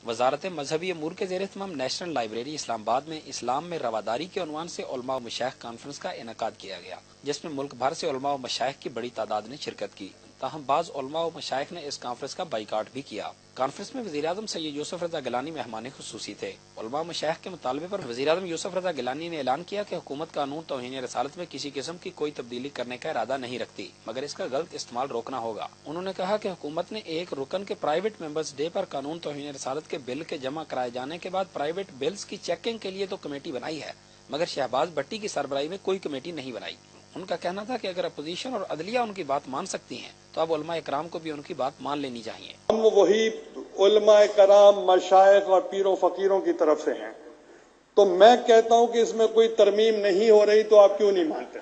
वजारत मजहबी अमूर के ज़ेर एहतमाम नेशनल लाइब्रेरी इस्लामाबाद में इस्लाम में रवादारी के उन्वान से उलमा व मशाइख कॉन्फ्रेंस का इनेकाद किया गया, जिसमें मुल्क भर से उलमा व मशाइख की बड़ी तादाद ने शिरकत की। ताहम बाज़ उलमा व मशाइख ने इस कॉन्फ्रेंस का बाइकाट भी किया। कॉन्फ्रेंस में वज़ीर आज़म सैयद यूसुफ रज़ा गिलानी मेहमान खुसूसी थे। उलमा व मशाइख के मुतालबे पर वज़ीर आज़म यूसुफ रज़ा गिलानी ने ऐलान किया कि हुकूमत कानून तौहीन रसालत में किसी किस्म की कोई तब्दीली करने का इरादा नहीं रखती, मगर इसका गलत इस्तेमाल रोकना होगा। उन्होंने कहा कि हुकूमत ने एक रुकन के प्राइवेट मेंबर्स डे पर कानून तौहीन रसालत के बिल के जमा कराए जाने के बाद प्राइवेट बिल्स की चेकिंग के लिए तो कमेटी बनाई है, मगर शहबाज भट्टी की सरबराही में कोई कमेटी नहीं बनाई। उनका कहना था कि अगर अपोजिशन और अदलिया उनकी बात मान सकती हैं तो अब उलमा इकराम को भी उनकी बात मान लेनी चाहिए। हम वही उलमा इकराम, मशाइख और पीरों फकीरों की तरफ से हैं, तो मैं कहता हूं कि इसमें कोई तरमीम नहीं हो रही, तो आप क्यों नहीं मानते?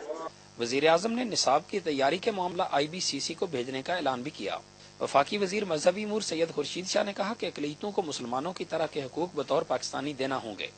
वजीर आजम ने निसाब की तैयारी के मामला IBCC को भेजने का ऐलान भी किया। वफाकी वजीर मजहबी अमूर सैयद खुर्शीद शाह ने कहा कि अक़लियतों को मुसलमानों की तरह के हकूक बतौर पाकिस्तानी देना होंगे।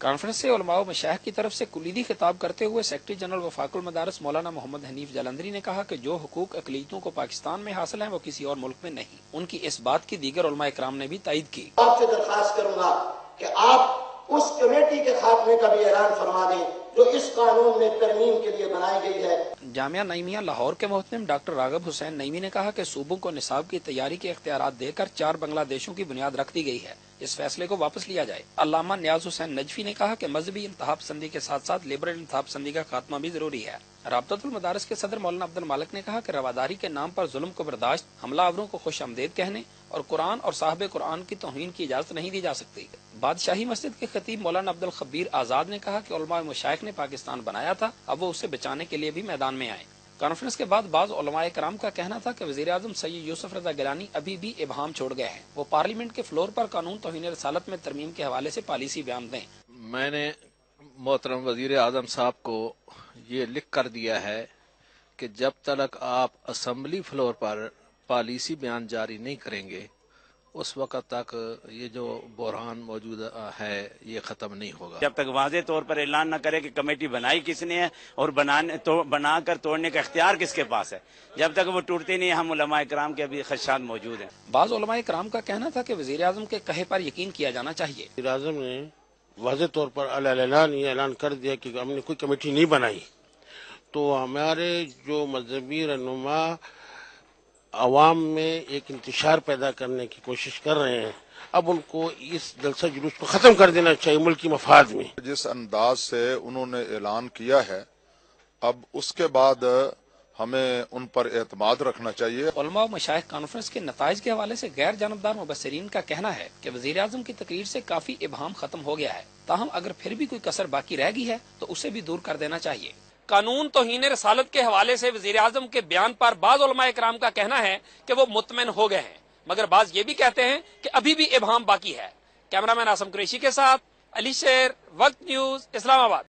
कॉन्फ्रेंस से उलमा व मशाइख की तरफ से कुलीदी खिताब करते हुए सेक्रेटरी जनरल वफाकुल मदारिस मौलाना मोहम्मद हनीफ जलंधरी ने कहा कि जो हुकूक अक़लियतों को पाकिस्तान में हासिल हैं वो किसी और मुल्क में नहीं। उनकी इस बात की दीगर उलमा इकराम ने भी तायद की। आपसे दरख्वास्त करूंगा कि आप उस कमेटी के खात्मे का भी ऐलान फरमा दें जो इस कानून में तरमीम के लिए बनाई गई है। जामिया नईमिया लाहौर के मोहतमिम डॉक्टर रागब हुसैन नईमी ने कहा कि सूबों को निसाब की तैयारी के इख्तियारात देकर 4 बांग्लादेशों की बुनियाद रख दी गई है, इस फैसले को वापस लिया जाए। अल्लामा नियाज हुसैन नजफी ने कहा कि मजहबी इंतहा पसंदी के साथ साथ लिबरल इंतहा पसंदी का खात्मा भी जरूरी है। राबततुल मदारिस के सदर मौलाना अब्दुल मालिक ने कहा कि रवादारी के नाम पर जुल्म को बर्दाश्त, हमलावरों को खुश आमदेद कहने और कुरान और साहिब कुरान की तौहीन की इजाजत नहीं दी जा सकती। बादशाही मस्जिद के खतीब मौलाना अब्दुल खबीर आजाद ने कहा कि उलमा मशाइख ने पाकिस्तान बनाया था, अब वो उसे बचाने के लिए भी मैदान में आए। कॉन्फ्रेंस के बाद बाज़ उलमाए कराम का कहना था कि वज़ीर आज़म सैयद यूसुफ रज़ा गिलानी अभी भी इबहाम छोड़ गए हैं। वो पार्लियामेंट के फ्लोर पर कानून तौहीन रसालत में तरमीम के हवाले से पॉलिसी बयान दें। मैंने मोहतरम वज़ीर आज़म साहब को ये लिख कर दिया है कि जब तक आप असम्बली फ्लोर पर पॉलिसी बयान जारी नहीं करेंगे उस वक्त तक ये जो बहरान मौजूद है ये खत्म नहीं होगा। जब तक वाज़े तौर पर ऐलान न करे कि कमेटी बनाई किसने है और बनाकर तोड़ने का इख्तियार किसके पास है, जब तक वो टूटती नहीं, हम उलमा इकराम के अभी खदशात मौजूद हैं। बाज़ उलमा इकराम का कहना था कि वज़ीर आज़म के कहे पर यकीन किया जाना चाहिए। वज़ीर आज़म ने वाज़े तौर पर ऐलान कर दिया कि हमने कोई कमेटी नहीं बनाई, तो हमारे जो मजहबी रहनुमा अवाम में एक इंतशार पैदा करने की कोशिश कर रहे हैं। अब उनको इस जलसा जुलूस को खत्म कर देना चाहिए मुल्क की मफाद में। जिस अंदाज से उन्होंने ऐलान किया है, अब उसके बाद हमें उन पर एतमाद रखना चाहिए। उलमा व मशाइख कॉन्फ्रेंस के नताइज के हवाले से गैर जानबदार मुबस्सिरीन का कहना है कि वज़ीर आज़म की तकरीर से काफी इबहाम खत्म हो गया है, ताहम अगर फिर भी कोई कसर बाकी रह गई है तो उसे भी दूर कर देना चाहिए। कानून तौहीन रसालत के हवाले से वज़ीर आज़म के बयान पर बाज़ उलमा इकराम का कहना है कि वो मुतमईन हो गए हैं, मगर बाज़ ये भी कहते हैं कि अभी भी इबहाम बाकी है। कैमरामैन आसम कुरैशी के साथ अली शेर, वक्त न्यूज, इस्लामाबाद।